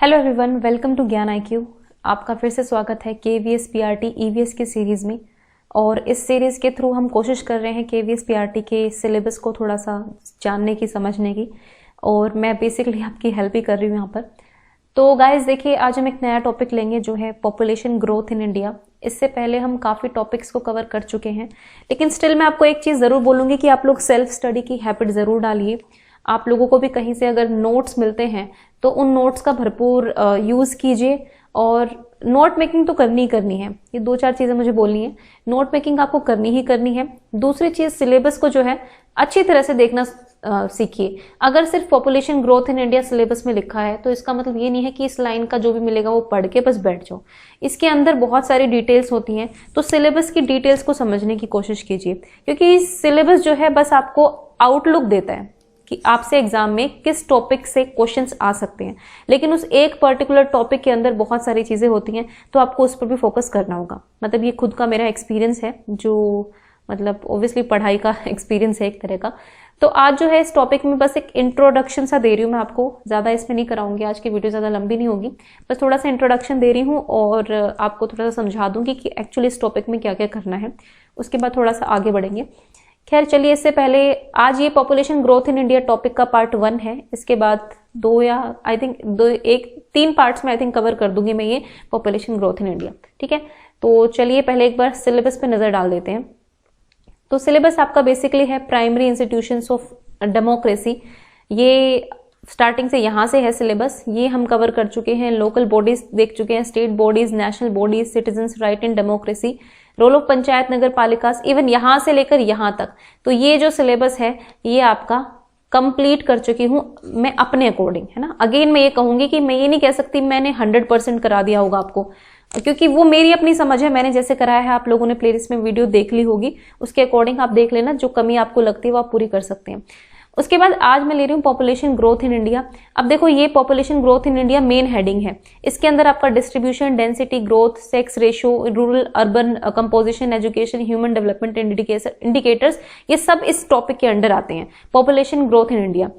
Hello everyone, welcome to ज्ञान IQ। आपका फिर से स्वागत है KVS PRT EVS की सीरीज़ में। और इस सीरीज़ के थ्रू हम कोशिश कर रहे हैं KVS PRT के सिलेबस को थोड़ा सा जानने की, समझने की, और मैं बेसिकली आपकी हेल्प ही कर रही हूँ यहाँ पर। तो गाइस देखिए, आज हम एक नया टॉपिक लेंगे जो है पॉपुलेशन ग्रोथ इन इंडिया। इससे पहले हम काफ़ी टॉपिक्स को कवर कर चुके हैं, लेकिन स्टिल मैं आपको एक चीज़ ज़रूर बोलूँगी कि आप लोग सेल्फ स्टडी की हैबिट ज़रूर डालिए। आप लोगों को भी कहीं से अगर नोट्स मिलते हैं तो उन नोट्स का भरपूर यूज़ कीजिए। और नोट मेकिंग तो करनी ही करनी है, ये दो चार चीज़ें मुझे बोलनी है। नोट मेकिंग आपको करनी ही करनी है। दूसरी चीज़, सिलेबस को जो है अच्छी तरह से देखना सीखिए। अगर सिर्फ population growth in India syllabus में लिखा है तो इसका मतलब ये नहीं है कि इस लाइन का जो भी मिलेगा वो पढ़ के बस बैठ जाओ। इसके अंदर बहुत सारी डिटेल्स होती हैं, तो सिलेबस की डिटेल्स को समझने की कोशिश कीजिए, क्योंकि सिलेबस जो है बस आपको आउटलुक देता है कि आपसे एग्जाम में किस टॉपिक से क्वेश्चंस आ सकते हैं, लेकिन उस एक पर्टिकुलर टॉपिक के अंदर बहुत सारी चीजें होती हैं, तो आपको उस पर भी फोकस करना होगा। मतलब ये खुद का मेरा एक्सपीरियंस है, जो मतलब ओब्वियसली पढ़ाई का एक्सपीरियंस है एक तरह का। तो आज जो है इस टॉपिक में बस एक इंट्रोडक्शन सा दे रही हूँ मैं आपको, ज्यादा इसमें नहीं कराऊंगी, आज की वीडियो ज्यादा लंबी नहीं होगी। बस थोड़ा सा इंट्रोडक्शन दे रही हूँ और आपको थोड़ा सा समझा दूंगी कि एक्चुअली इस टॉपिक में क्या क्या करना है। उसके बाद थोड़ा सा आगे बढ़ेंगे। खैर चलिए, इससे पहले आज ये population growth in India topic का पार्ट 1 है। इसके बाद तीन पार्ट्स में आई थिंक कवर कर दूंगी मैं ये पॉपुलेशन ग्रोथ इन इंडिया। ठीक है, तो चलिए पहले एक बार सिलेबस पे नजर डाल देते हैं। तो सिलेबस आपका बेसिकली है प्राइमरी इंस्टीट्यूशंस ऑफ डेमोक्रेसी। ये स्टार्टिंग से यहाँ से है सिलेबस, ये हम कवर कर चुके हैं। लोकल बॉडीज देख चुके हैं, state bodies, national bodies, citizens right in democracy, role of panchayat nagar palika, even यहाँ से लेकर यहाँ तक। तो ये जो सिलेबस है ये आपका कंप्लीट कर चुकी हूँ मैं अपने अकॉर्डिंग, है ना। अगेन मैं ये कहूंगी कि मैं ये नहीं कह सकती मैंने 100% करा दिया होगा आपको, क्योंकि वो मेरी अपनी समझ है। मैंने जैसे कराया है, आप लोगों ने प्लेलिस्ट में वीडियो देख ली होगी, उसके अकॉर्डिंग आप देख लेना, जो कमी आपको लगती है वो आप पूरी कर सकते हैं। उसके बाद आज मैं ले रही हूँ पॉपुलेशन ग्रोथ इन इंडिया। अब देखो, ये population growth in India main heading है। इसके अंदर आपका distribution, density, growth, sex ratio, rural urban composition, education, human development indicators, ये सब इस टॉपिक के अंडर आते हैं, पॉपुलेशन ग्रोथ इन इंडिया।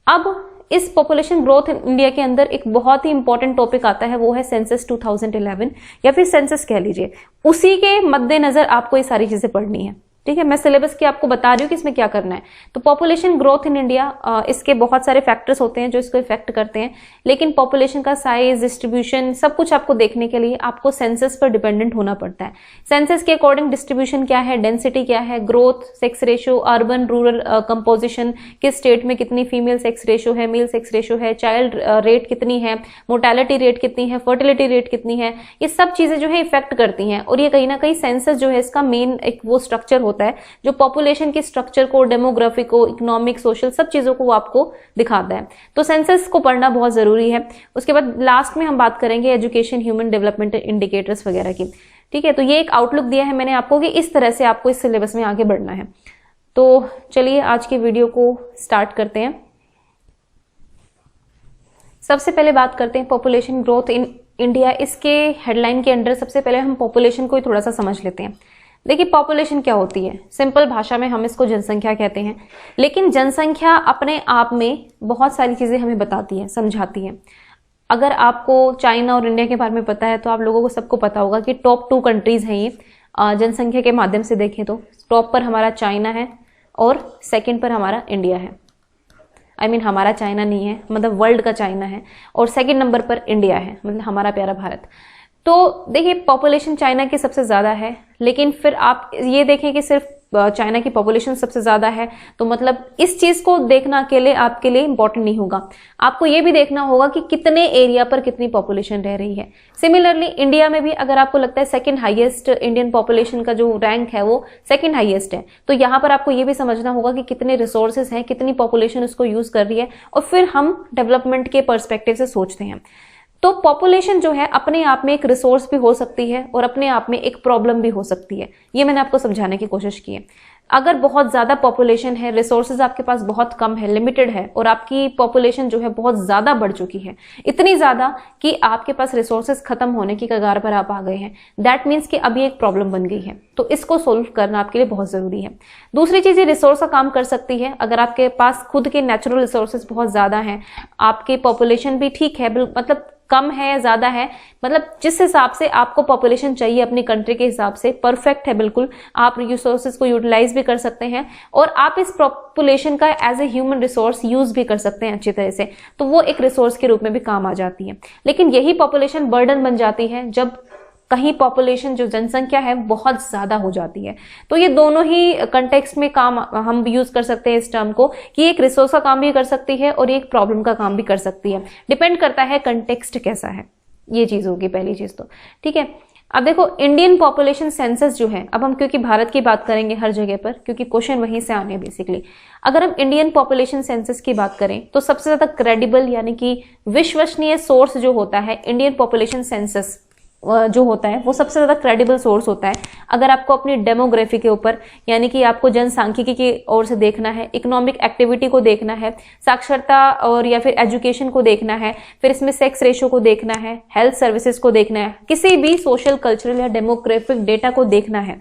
अब इस पॉपुलेशन ग्रोथ इन इंडिया के अंदर एक बहुत ही इंपॉर्टेंट टॉपिक आता है, वो है सेंसस 2011 या फिर सेंसस कह लीजिए। उसी के मद्देनजर आपको ये सारी चीजें पढ़नी है। ठीक है, मैं सिलेबस की आपको बता रही हूँ कि इसमें क्या करना है। तो पॉपुलेशन ग्रोथ इन इंडिया, इसके बहुत सारे फैक्टर्स होते हैं जो इसको इफेक्ट करते हैं, लेकिन पॉपुलेशन का साइज, डिस्ट्रीब्यूशन, सब कुछ आपको देखने के लिए आपको सेंसस पर डिपेंडेंट होना पड़ता है। सेंसस के अकॉर्डिंग डिस्ट्रीब्यूशन क्या है, डेंसिटी क्या है, growth, sex ratio, urban rural composition, किस स्टेट में कितनी फीमेल सेक्स रेशियो है, मेल सेक्स रेशियो है, चाइल्ड रेट कितनी है, मोर्टेलिटी रेट कितनी है, फर्टिलिटी रेट कितनी है, ये सब चीजें जो है इफेक्ट करती हैं। और ये कहीं ना कहीं सेंसस जो है इसका मेन एक वो स्ट्रक्चर होता है जो पॉपुलेशन के स्ट्रक्चर को, डेमोग्राफी को, इकोनॉमिक, सोशल, सब चीजों को आपको दिखाता है। तो सेंसस को पढ़ना बहुत जरूरी है। उसके बाद लास्ट में हम बात करेंगे एजुकेशन, ह्यूमन डेवलपमेंट इंडिकेटर्स वगैरह की। ठीक है, तो ये एक आउटलुक दिया है मैंने आपको कि इस तरह से आपको इस सिलेबस में आगे बढ़ना है। तो चलिए आज की वीडियो को स्टार्ट करते हैं। सबसे पहले बात करते हैं पॉपुलेशन ग्रोथ इन इंडिया। इसके हेडलाइन के अंडर सबसे पहले हम पॉपुलेशन को ही थोड़ा सा समझ लेते हैं। देखिए, पॉपुलेशन क्या होती है, सिंपल भाषा में हम इसको जनसंख्या कहते हैं। लेकिन जनसंख्या अपने आप में बहुत सारी चीजें हमें बताती है, समझाती है। अगर आपको चाइना और इंडिया के बारे में पता है तो आप लोगों को सबको पता होगा कि टॉप 2 कंट्रीज हैं ये जनसंख्या के माध्यम से देखें तो। टॉप पर हमारा चाइना है और सेकंड पर हमारा इंडिया है। हमारा चाइना नहीं है, मतलब वर्ल्ड का चाइना है, और सेकंड नंबर पर इंडिया है, मतलब हमारा प्यारा भारत। तो देखिए, पॉपुलेशन चाइना की सबसे ज्यादा है, लेकिन फिर आप ये देखें कि सिर्फ चाइना की पॉपुलेशन सबसे ज्यादा है तो मतलब इस चीज को देखना अकेले आपके लिए इंपॉर्टेंट नहीं होगा। आपको ये भी देखना होगा कि कितने एरिया पर कितनी पॉपुलेशन रह रही है। सिमिलरली इंडिया में भी अगर आपको लगता है सेकंड हाईएस्ट इंडियन पॉपुलेशन का जो रैंक है वो सेकंड हाईएस्ट है, तो यहाँ पर आपको ये भी समझना होगा कि कितने रिसोर्सेज हैं, कितनी पॉपुलेशन उसको यूज कर रही है, और फिर हम डेवलपमेंट के पर्सपेक्टिव से सोचते हैं। तो पॉपुलेशन जो है अपने आप में एक रिसोर्स भी हो सकती है और अपने आप में एक प्रॉब्लम भी हो सकती है। ये मैंने आपको समझाने की कोशिश की है। अगर बहुत ज्यादा पॉपुलेशन है, रिसोर्सेज आपके पास बहुत कम है, लिमिटेड है, और आपकी पॉपुलेशन जो है बहुत ज्यादा बढ़ चुकी है, इतनी ज्यादा कि आपके पास रिसोर्सेज खत्म होने की कगार पर आप आ गए हैं, दैट मीन्स कि अभी एक प्रॉब्लम बन गई है। तो इसको सोल्व करना आपके लिए बहुत जरूरी है। दूसरी चीज, ये रिसोर्स का काम कर सकती है। अगर आपके पास खुद के नेचुरल रिसोर्सेज बहुत ज्यादा हैं, आपकी पॉपुलेशन भी ठीक है, मतलब कम है या ज्यादा है, मतलब जिस हिसाब से आपको पॉपुलेशन चाहिए अपनी कंट्री के हिसाब से परफेक्ट है, बिल्कुल आप रिसोर्सेज को यूटिलाइज भी कर सकते हैं और आप इस पॉपुलेशन का as a human resource use भी कर सकते हैं अच्छी तरह से, तो वो एक रिसोर्स के रूप में भी काम आ जाती है। लेकिन यही पॉपुलेशन बर्डन बन जाती है जब कहीं पॉपुलेशन जो जनसंख्या है बहुत ज्यादा हो जाती है। तो ये दोनों ही कंटेक्स्ट में काम हम यूज कर सकते हैं इस टर्म को, कि एक रिसोर्स का काम भी कर सकती है और एक प्रॉब्लम का काम भी कर सकती है, डिपेंड करता है कंटेक्स्ट कैसा है। ये चीज होगी पहली चीज तो, ठीक है। अब देखो इंडियन पॉपुलेशन सेंसस जो है, अब हम क्योंकि भारत की बात करेंगे हर जगह पर, क्योंकि क्वेश्चन वहीं से आने हैं बेसिकली। अगर हम इंडियन पॉपुलेशन सेंसस की बात करें तो सबसे ज्यादा क्रेडिबल यानी कि विश्वसनीय सोर्स जो होता है इंडियन पॉपुलेशन सेंसस जो होता है वो सबसे ज्यादा क्रेडिबल सोर्स होता है। अगर आपको अपनी डेमोग्राफी के ऊपर यानी कि आपको जनसांख्यिकी की ओर से देखना है, इकोनॉमिक एक्टिविटी को देखना है, साक्षरता और या फिर एजुकेशन को देखना है, फिर इसमें सेक्स रेशियो को देखना है, हेल्थ सर्विसेज को देखना है, किसी भी सोशल कल्चरल या डेमोग्राफिक डेटा को देखना है,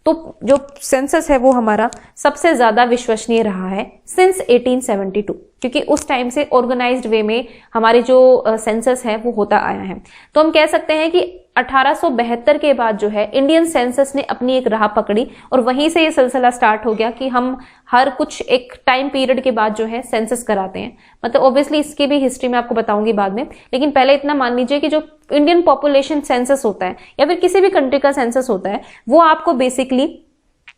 तो जो सेंसस है वो हमारा सबसे ज्यादा विश्वसनीय रहा है सिंस 1872, क्योंकि उस टाइम से ऑर्गेनाइज्ड वे में हमारे जो सेंसस है वो होता आया है। तो हम कह सकते हैं कि 1872 के बाद जो है इंडियन सेंसस ने अपनी एक राह पकड़ी और वहीं से ये सिलसिला स्टार्ट हो गया कि हम हर कुछ एक टाइम पीरियड के बाद जो है सेंसस कराते हैं। मतलब ऑब्वियसली इसकी भी हिस्ट्री मैं आपको बताऊंगी बाद में, लेकिन पहले इतना मान लीजिए कि जो इंडियन पॉपुलेशन सेंसस होता है या फिर किसी भी कंट्री का सेंसस होता है वो आपको बेसिकली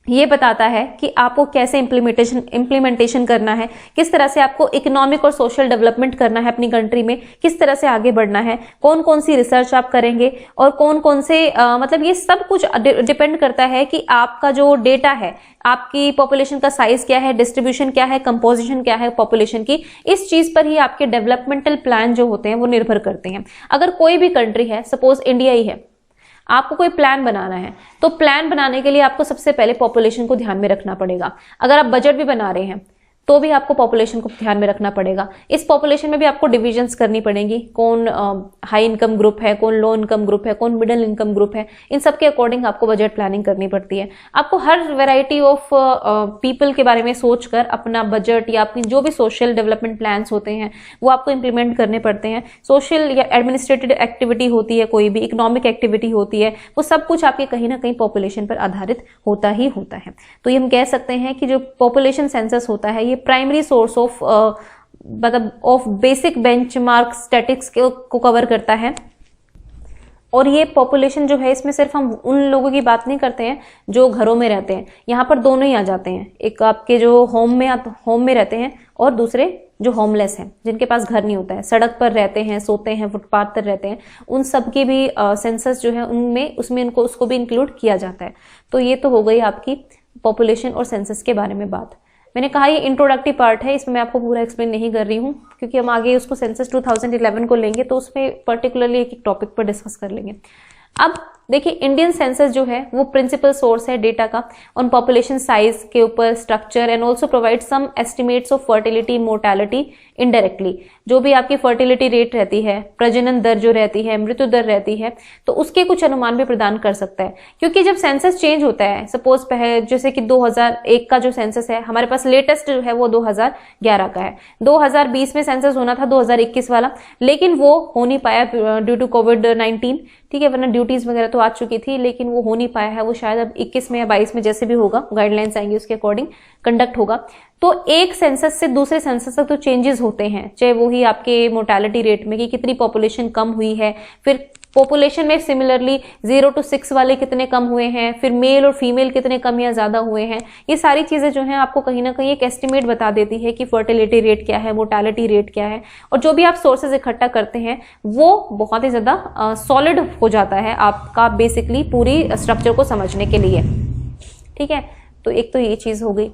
ये बताता है कि आपको कैसे इम्प्लीमेंटेशन करना है, किस तरह से आपको इकोनॉमिक और सोशल डेवलपमेंट करना है अपनी कंट्री में, किस तरह से आगे बढ़ना है, कौन कौन सी रिसर्च आप करेंगे और कौन कौन से मतलब ये सब कुछ डिपेंड करता है कि आपका जो डेटा है, आपकी पॉपुलेशन का साइज क्या है, डिस्ट्रीब्यूशन क्या है, कंपोजिशन क्या है पॉपुलेशन की, इस चीज पर ही आपके डेवलपमेंटल प्लान जो होते हैं वो निर्भर करते हैं। अगर कोई भी कंट्री है, सपोज इंडिया ही है, आपको कोई प्लान बनाना है तो प्लान बनाने के लिए आपको सबसे पहले पॉपुलेशन को ध्यान में रखना पड़ेगा। अगर आप बजट भी बना रहे हैं तो भी आपको पॉपुलेशन को ध्यान में रखना पड़ेगा। इस पॉपुलेशन में भी आपको डिविजन्स करनी पड़ेंगी, कौन हाई इनकम ग्रुप है, कौन लो इनकम ग्रुप है, कौन मिडिल इनकम ग्रुप है, इन सब के अकॉर्डिंग आपको बजट प्लानिंग करनी पड़ती है। आपको हर वैरायटी ऑफ पीपल के बारे में सोचकर अपना बजट या अपनी जो भी सोशल डेवलपमेंट प्लान्स होते हैं वो आपको इंप्लीमेंट करने पड़ते हैं। सोशल या एडमिनिस्ट्रेटिव एक्टिविटी होती है, कोई भी इकोनॉमिक एक्टिविटी होती है, वो सब कुछ आपके कहीं ना कहीं पॉपुलेशन पर आधारित होता ही होता है। तो ये हम कह सकते हैं कि जो पॉपुलेशन सेंसस होता है ये प्राइमरी सोर्स ऑफ मतलब ऑफ बेसिक बेंचमार्क स्टैटिक्स को कवर करता है। और ये पॉपुलेशन जो है इसमें सिर्फ हम उन लोगों की बात नहीं करते हैं जो घरों में रहते हैं, यहाँ पर दोनों ही आ जाते हैं, एक आपके जो होम में रहते हैं और दूसरे जो होमलेस हैं, जिनके पास घर नहीं होता है, सड़क पर रहते हैं, सोते हैं, फुटपाथ पर रहते हैं, उन सब की भी सेंसस जो है उनमें उसमें उसको भी इंक्लूड किया जाता है। तो ये तो हो गई आपकी पॉपुलेशन और सेंसस के बारे में बात। मैंने कहा ये इंट्रोडक्टिव पार्ट है, इसमें मैं आपको पूरा एक्सप्लेन नहीं कर रही हूँ क्योंकि हम आगे उसको सेंसस 2011 को लेंगे तो उसमें पर्टिकुलरली एक टॉपिक पर डिस्कस कर लेंगे। अब देखिए इंडियन सेंसस जो है वो प्रिंसिपल सोर्स है डेटा का ऑन पॉपुलेशन साइज के ऊपर, structure and also provide some estimates of fertility, mortality indirectly. जो भी आपकी फर्टिलिटी रेट रहती है, प्रजनन दर जो रहती है, मृत्यु दर रहती है, तो उसके कुछ अनुमान भी प्रदान कर सकता है। क्योंकि जब सेंसस चेंज होता है, सपोज जैसे कि 2001 का जो सेंसस है हमारे पास लेटेस्ट जो है वो 2011 का है, 2020 में सेंसस होना था 2021 वाला, लेकिन वो हो नहीं पाया ड्यू टू कोविड-19, ठीक है, वरना ड्यूटीज वगैरह तो आ चुकी थी, लेकिन वो हो नहीं पाया है। वो शायद अब 21 में या 22 में जैसे भी होगा, गाइडलाइंस आएंगी उसके अकॉर्डिंग कंडक्ट होगा। तो एक सेंसस से दूसरे सेंसस तक तो चेंजेस होते हैं, चाहे वो ही आपके मोर्टेलिटी रेट में कि कितनी पॉपुलेशन कम हुई है, फिर पॉपुलेशन में सिमिलरली 0 to 6 वाले कितने कम हुए हैं, फिर मेल और फीमेल कितने कम या ज्यादा हुए हैं। ये सारी चीजें जो हैं आपको कहीं ना कहीं एक एस्टिमेट बता देती है कि फर्टिलिटी रेट क्या है, मोर्टेलिटी रेट क्या है। और जो भी आप सोर्सेज इकट्ठा करते हैं वो बहुत ही ज्यादा सॉलिड हो जाता है आपका बेसिकली पूरी स्ट्रक्चर को समझने के लिए, ठीक है। तो एक तो ये चीज हो गई।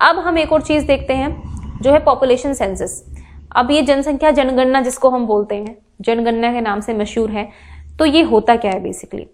अब हम एक और चीज देखते हैं जो है पॉपुलेशन सेंसस। अब ये जनसंख्या जनगणना जिसको हम बोलते हैं, जनगणना के नाम से मशहूर है, तो ये होता क्या है बेसिकली।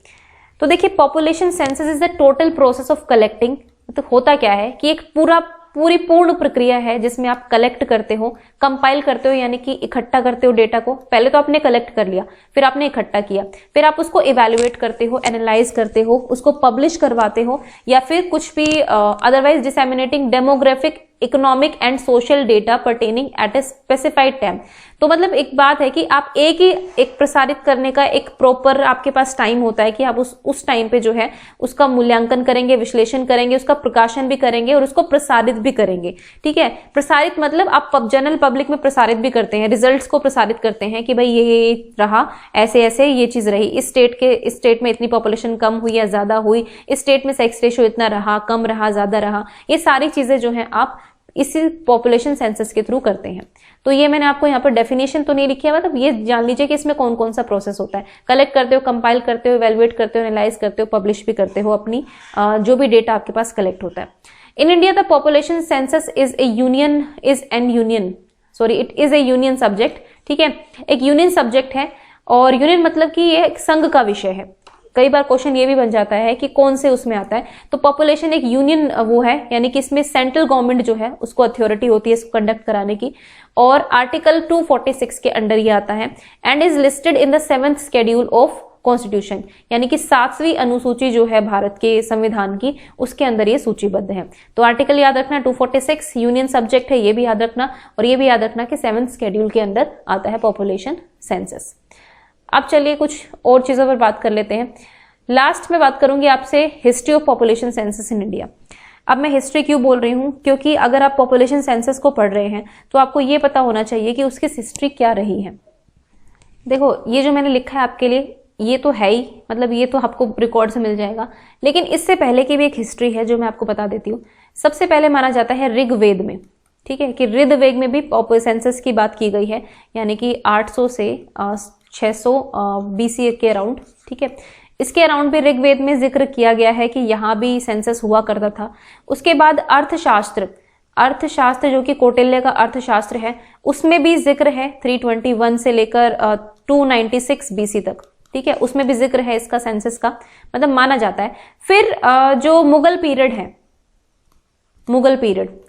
तो देखिए population census is the total process of collecting. तो होता क्या है कि एक पूर्ण प्रक्रिया है जिसमें आप कलेक्ट करते हो, कंपाइल करते हो, यानी कि इकट्ठा करते हो डेटा को। पहले तो आपने कलेक्ट कर लिया, फिर आपने इकट्ठा किया, फिर आप उसको इवैल्यूएट करते हो, एनालाइज करते हो, उसको पब्लिश करवाते हो, या फिर कुछ भी otherwise disseminating demographic, economic and social data pertaining at a specified time. तो मतलब एक बात है कि आप एक प्रसारित करने का एक प्रॉपर आपके पास टाइम होता है कि आप उस टाइम पे जो है उसका मूल्यांकन करेंगे, विश्लेषण करेंगे, उसका प्रकाशन भी करेंगे और उसको प्रसारित भी करेंगे। ठीक है, प्रसारित मतलब आप जनरल पब्लिक में प्रसारित भी करते हैं, रिजल्ट्स को प्रसारित करते हैं कि भाई ये रहा, ऐसे ऐसे ये चीज रही, इस स्टेट में इतनी पॉपुलेशन कम हुई या ज्यादा हुई, इस स्टेट में सेक्स रेशियो इतना रहा, कम रहा, ज्यादा रहा, ये सारी चीजें जो है आप इसी पॉपुलेशन सेंसस के थ्रू करते हैं। तो ये मैंने आपको यहाँ पर डेफिनेशन तो नहीं लिखी है, मतलब ये जान लीजिए कि इसमें कौन कौन सा प्रोसेस होता है। कलेक्ट करते हो, कंपाइल करते हो, इवैल्यूएट करते हो, एनालाइज करते हो, पब्लिश भी करते हो अपनी जो भी डेटा आपके पास कलेक्ट होता है। In India the population census is A union subject. ठीक है, एक यूनियन सब्जेक्ट है और यूनियन मतलब कि ये एक संघ का विषय है। कई बार क्वेश्चन ये भी बन जाता है कि कौन से उसमें आता है, तो पॉपुलेशन एक यूनियन वो है, यानी कि इसमें सेंट्रल गवर्नमेंट जो है उसको अथॉरिटी होती है इसको कंडक्ट कराने की, और आर्टिकल 246 के अंडर ये आता है and is listed in the 7th schedule of constitution, यानी कि 7वीं अनुसूची जो है भारत के संविधान की, उसके अंदर ये सूचीबद्ध है। तो आर्टिकल याद रखना 246 यूनियन सब्जेक्ट है, ये भी याद रखना, और ये भी याद रखना कि 7th शेड्यूल के अंदर आता है पॉपुलेशन सेंसस। अब चलिए कुछ और चीजों पर बात कर लेते हैं। लास्ट में बात करूंगी आपसे history of population census in India. अब मैं हिस्ट्री क्यों बोल रही हूं, क्योंकि अगर आप पॉपुलेशन सेंसस को पढ़ रहे हैं तो आपको ये पता होना चाहिए कि उसकी हिस्ट्री क्या रही है। देखो ये जो मैंने लिखा है आपके लिए ये तो है ही, मतलब ये तो आपको रिकॉर्ड से मिल जाएगा, लेकिन इससे पहले की भी एक हिस्ट्री है जो मैं आपको बता देती हूँ। सबसे पहले माना जाता है ऋग्वेद में, ठीक है, कि ऋग्वेद में भी सेंसस की बात की गई है, यानी कि 800 से 600 BC के अराउंड। ठीक है, इसके अराउंड भी ऋग्वेद में जिक्र किया गया है कि यहाँ भी सेंसस हुआ करता था। उसके बाद अर्थशास्त्र जो कि कौटिल्य का अर्थशास्त्र है, उसमें भी जिक्र है 321 से लेकर 296 BC तक। ठीक है, उसमें भी जिक्र है इसका सेंसस का, मतलब माना जाता है। फिर जो मुगल पीरियड है,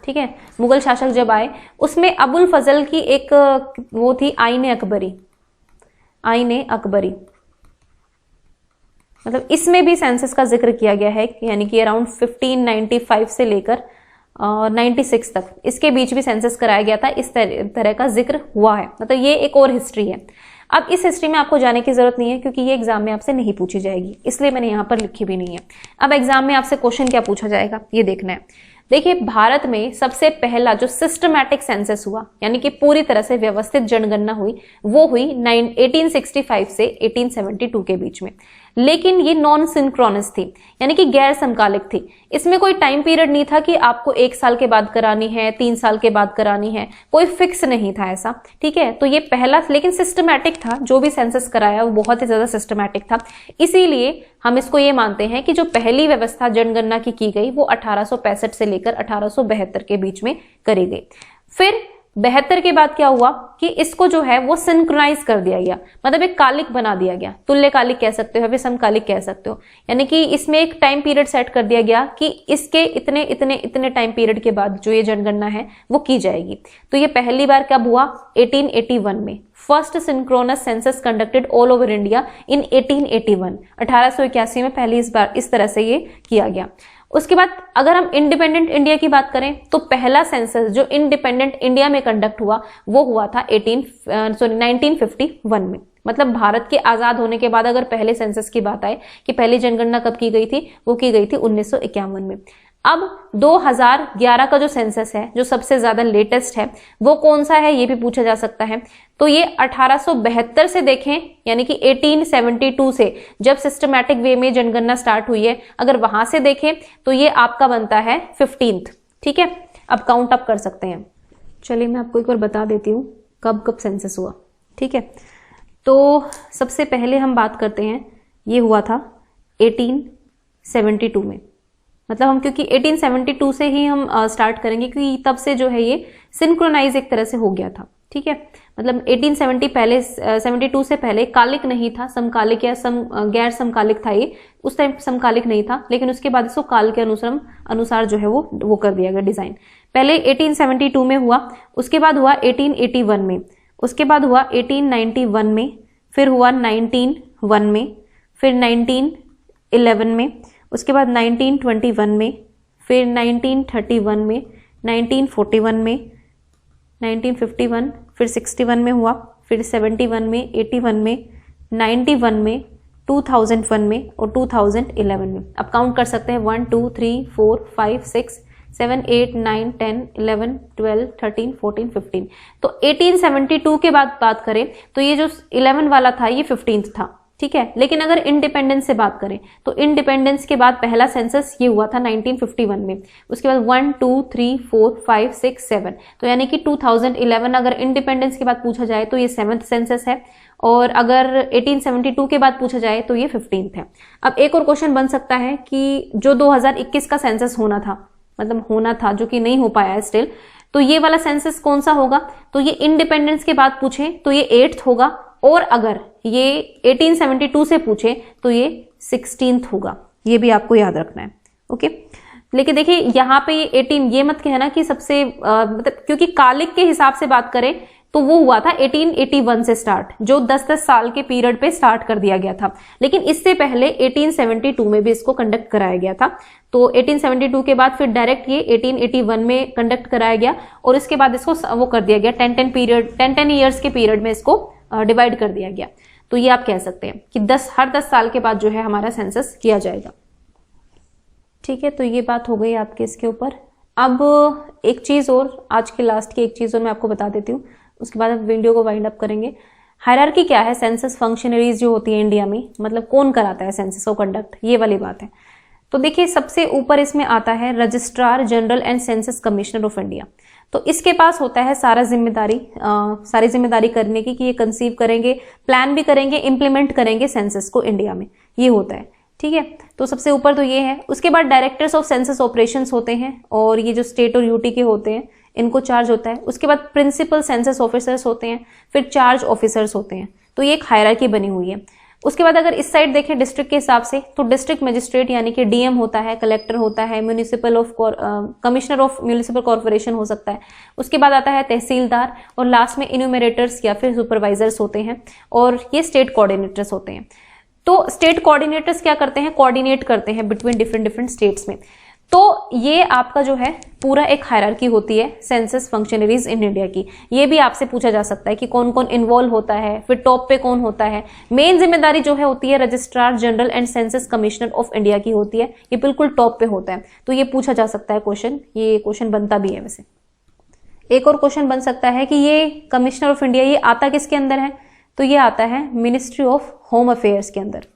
ठीक है, मुगल शासक जब आए उसमें अबुल फजल की एक वो थी आईने अकबरी, मतलब इसमें भी सेंसस का जिक्र किया गया है, यानी कि अराउंड 1595 से लेकर 96 तक इसके बीच भी सेंसस कराया गया था। इस तरह का जिक्र हुआ है, मतलब ये एक और हिस्ट्री है। अब इस हिस्ट्री में आपको जाने की जरूरत नहीं है क्योंकि ये एग्जाम में आपसे नहीं पूछी जाएगी, इसलिए मैंने यहां पर लिखी भी नहीं है। अब एग्जाम में आपसे क्वेश्चन क्या पूछा जाएगा ये देखना है। देखिए, भारत में सबसे पहला जो सिस्टमैटिक सेंसस हुआ, यानी कि पूरी तरह से व्यवस्थित जनगणना हुई, वो हुई 1865 से 1872 के बीच में। लेकिन ये नॉन सिंक्रोनस थी, यानी कि गैर समकालिक थी। इसमें कोई टाइम पीरियड नहीं था कि आपको 1 साल के बाद करानी है, 3 साल के बाद करानी है, कोई फिक्स नहीं था ऐसा। ठीक है, तो ये पहला लेकिन सिस्टमैटिक था। जो भी सेंसस कराया वो बहुत ही ज्यादा सिस्टमैटिक था, इसीलिए हम इसको ये मानते हैं कि जो पहली व्यवस्था जनगणना की गई वो 1865 से लेकर 1872 के बीच में करी गई। फिर 72 के बाद क्या हुआ कि इसको जो है वो सिंक्रोनाइज कर दिया गया, मतलब एक कालिक बना दिया गया, तुल्यकालिक कह सकते हो, समकालिक कह सकते हो, यानी कि इसमें एक टाइम पीरियड सेट कर दिया गया कि इसके इतने इतने इतने टाइम पीरियड के बाद जो ये जनगणना है वो की जाएगी। तो ये पहली बार कब हुआ? 1881 में। First synchronous census conducted all over India in 1881, 1881 में पहली इस बार इस तरह से ये किया गया। उसके बाद अगर हम इंडिपेंडेंट इंडिया की बात करें तो पहला सेंसस जो इंडिपेंडेंट इंडिया में कंडक्ट हुआ वो हुआ था 1951 में। मतलब भारत के आजाद होने के बाद अगर पहले सेंसस की बात आए कि पहली जनगणना कब की गई थी, वो की गई थी 1951 में। अब 2011 का जो सेंसस है, जो सबसे ज्यादा लेटेस्ट है, वो कौन सा है ये भी पूछा जा सकता है। तो ये 1872 से देखें, यानी कि 1872 से जब सिस्टमैटिक वे में जनगणना स्टार्ट हुई है, अगर वहां से देखें तो ये आपका बनता है 15th। ठीक है, अब काउंट अप कर सकते हैं। चलिए मैं आपको एक बार बता देती हूँ कब कब सेंसस हुआ। ठीक है, तो सबसे पहले हम बात करते हैं, ये हुआ था 1872 में। मतलब हम क्योंकि 1872 से ही हम स्टार्ट करेंगे क्योंकि तब से जो है ये सिंक्रोनाइज एक तरह से हो गया था। ठीक है, मतलब 1870 पहले 72 से पहले कालिक नहीं था, समकालिक या गैर समकालिक था ये, उस टाइम समकालिक नहीं था, लेकिन उसके बाद इसको काल के अनुसार जो है वो कर दिया गया डिजाइन। पहले 1872 में हुआ, उसके बाद हुआ 1881 में, उसके बाद हुआ 1891 में, फिर हुआ 1901 में, फिर 1911 में, उसके बाद 1921 में, फिर 1931 में, 1941 में, 1951, फिर 61 में हुआ, फिर 71 में, 81 में, 91 में, 2001 में और 2011 में। अब काउंट कर सकते हैं 1 2 3 4 5 6 7 8 9 10 11 12 13 14 15। तो 1872 के बाद बात करें तो ये जो 11 वाला था ये 15th था, ठीक है। लेकिन अगर इंडिपेंडेंस से बात करें तो इंडिपेंडेंस के बाद पहला सेंसस ये हुआ था 1951 में, उसके बाद 1 2 3 4 5 6 7, तो यानी कि 2011 अगर इंडिपेंडेंस के बाद पूछा जाए तो ये 7th सेंसस है, और अगर 1872 के बाद पूछा जाए तो ये 15th है। अब एक और क्वेश्चन बन सकता है कि जो 2021 का सेंसस होना था, मतलब होना था जो कि नहीं हो पाया है स्टिल, तो ये वाला सेंसस कौन सा होगा, तो ये इंडिपेंडेंस के बाद पूछे तो ये 8th होगा, और अगर ये 1872 से पूछे तो ये 16th होगा। ये भी आपको याद रखना है, ओके। लेकिन देखिए यहाँ पे ये 18, ये मत कहना कि सबसे मतलब क्योंकि कालिक के हिसाब से बात करें तो वो हुआ था 1881 से स्टार्ट, जो 10-10 साल के पीरियड पे स्टार्ट कर दिया गया था। लेकिन इससे पहले 1872 में भी इसको कंडक्ट कराया गया था। तो 1872 के बाद फिर डायरेक्ट ये 1881 में कंडक्ट कराया गया, और इसके बाद इसको वो कर दिया गया 10 ईयर्स के पीरियड में इसको डिवाइड कर दिया गया। तो ये आप कह सकते हैं कि हर 10 साल के बाद जो है हमारा सेंसस किया जाएगा, ठीक है। तो ये बात हो गई आपके इसके ऊपर। अब एक चीज और, आज के लास्ट की एक चीज और मैं आपको बता देती हूँ, उसके बाद हम वीडियो को वाइंड अप करेंगे। हायरार्की क्या है, सेंसस फंक्शनरीज जो होती है इंडिया में, मतलब कौन कराता है सेंसस को कंडक्ट, ये वाली बात है। तो देखिए सबसे ऊपर इसमें आता है registrar general and census commissioner of India. तो इसके पास होता है सारी जिम्मेदारी करने की, कि ये कंसीव करेंगे, प्लान भी करेंगे, इंप्लीमेंट करेंगे सेंसस को इंडिया में, ये होता है, ठीक है। तो सबसे ऊपर तो ये है। उसके बाद डायरेक्टर्स ऑफ सेंसस ऑपरेशंस होते हैं, और ये जो स्टेट और यूटी के होते हैं इनको चार्ज होता है। उसके बाद प्रिंसिपल सेंसस ऑफिसर्स होते हैं, फिर चार्ज ऑफिसर्स होते हैं। तो ये एक हायरार्की बनी हुई है। उसके बाद अगर इस साइड देखें डिस्ट्रिक्ट के हिसाब से, तो डिस्ट्रिक्ट मजिस्ट्रेट यानी कि डीएम होता है, कलेक्टर होता है, कमिश्नर ऑफ म्यूनिसिपल कॉर्पोरेशन हो सकता है। उसके बाद आता है तहसीलदार, और लास्ट में इन्यूमरेटर्स या फिर सुपरवाइजर्स होते हैं, और ये स्टेट कोऑर्डिनेटर्स होते हैं। तो स्टेट कोऑर्डिनेटर्स क्या करते हैं, कोऑर्डिनेट करते हैं बिटवीन डिफरेंट स्टेट्स में। तो ये आपका जो है पूरा एक हायरार्की होती है सेंसस फंक्शनरीज इन इंडिया की। ये भी आपसे पूछा जा सकता है कि कौन कौन इन्वॉल्व होता है, फिर टॉप पे कौन होता है। मेन जिम्मेदारी जो है होती है registrar general and census commissioner of India की होती है, ये बिल्कुल टॉप पे होता है। तो ये पूछा जा सकता है क्वेश्चन, ये क्वेश्चन बनता भी है वैसे। एक और क्वेश्चन बन सकता है कि ये कमिश्नर ऑफ इंडिया ये आता किसके अंदर है, तो ये आता है मिनिस्ट्री ऑफ होम अफेयर्स के अंदर,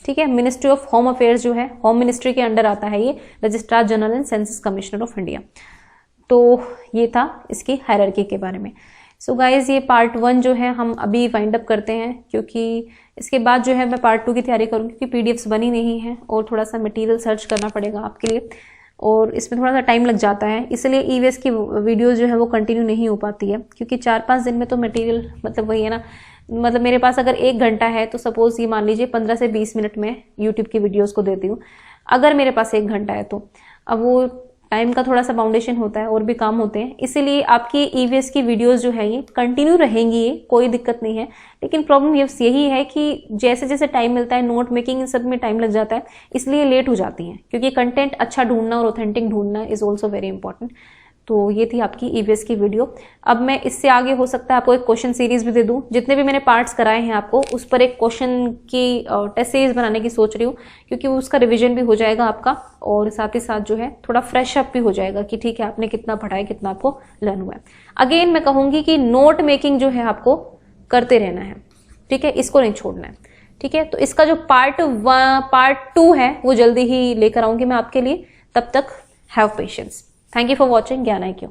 ठीक है। मिनिस्ट्री ऑफ होम अफेयर्स जो है होम मिनिस्ट्री के अंडर आता है ये registrar general and census commissioner of India. तो ये था इसकी हायरार्की के बारे में। सो गाइज ये पार्ट 1 जो है हम अभी वाइंड अप करते हैं, क्योंकि इसके बाद जो है मैं पार्ट 2 की तैयारी करूँगी, क्योंकि पीडीएफ्स बनी नहीं है और थोड़ा सा मटेरियल सर्च करना पड़ेगा आपके लिए, और इसमें थोड़ा सा टाइम लग जाता है। इसलिए ईवीएस की वीडियोस जो है वो कंटिन्यू नहीं हो पाती है, क्योंकि 4-5 दिन में तो मटेरियल, मतलब वही है ना, मतलब मेरे पास अगर 1 घंटा है तो सपोज ये मान लीजिए 15 से 20 मिनट में यूट्यूब की वीडियोस को देती हूँ। अगर मेरे पास 1 घंटा है तो अब वो टाइम का थोड़ा सा बाउंडेशन होता है और भी काम होते हैं, इसीलिए आपकी ईवीएस की वीडियोस जो है ये कंटिन्यू रहेंगी, ये कोई दिक्कत नहीं है। लेकिन प्रॉब्लम यही है कि जैसे जैसे टाइम मिलता है, नोट मेकिंग इन सब में टाइम लग जाता है, इसलिए लेट हो जाती हैं, क्योंकि कंटेंट अच्छा ढूंढना और ऑथेंटिक ढूंढना इज ऑल्सो वेरी इंपॉर्टेंट। तो ये थी आपकी ईवीएस की वीडियो। अब मैं इससे आगे हो सकता है आपको एक क्वेश्चन सीरीज भी दे दूं, जितने भी मैंने पार्ट्स कराए हैं आपको उस पर एक क्वेश्चन की टेस्ट सीरीज बनाने की सोच रही हूँ, क्योंकि उसका रिवीजन भी हो जाएगा आपका, और साथ ही साथ जो है थोड़ा फ्रेश अप भी हो जाएगा कि ठीक है आपने कितना पढ़ा है, कितना आपको लर्न हुआ है। अगेन मैं कहूंगी कि नोट मेकिंग जो है आपको करते रहना है, ठीक है, इसको नहीं छोड़ना है, ठीक है। तो इसका जो पार्ट 2 है वो जल्दी ही लेकर आऊंगी मैं आपके लिए। तब तक have patience. Thank you for watching Gyana IQ.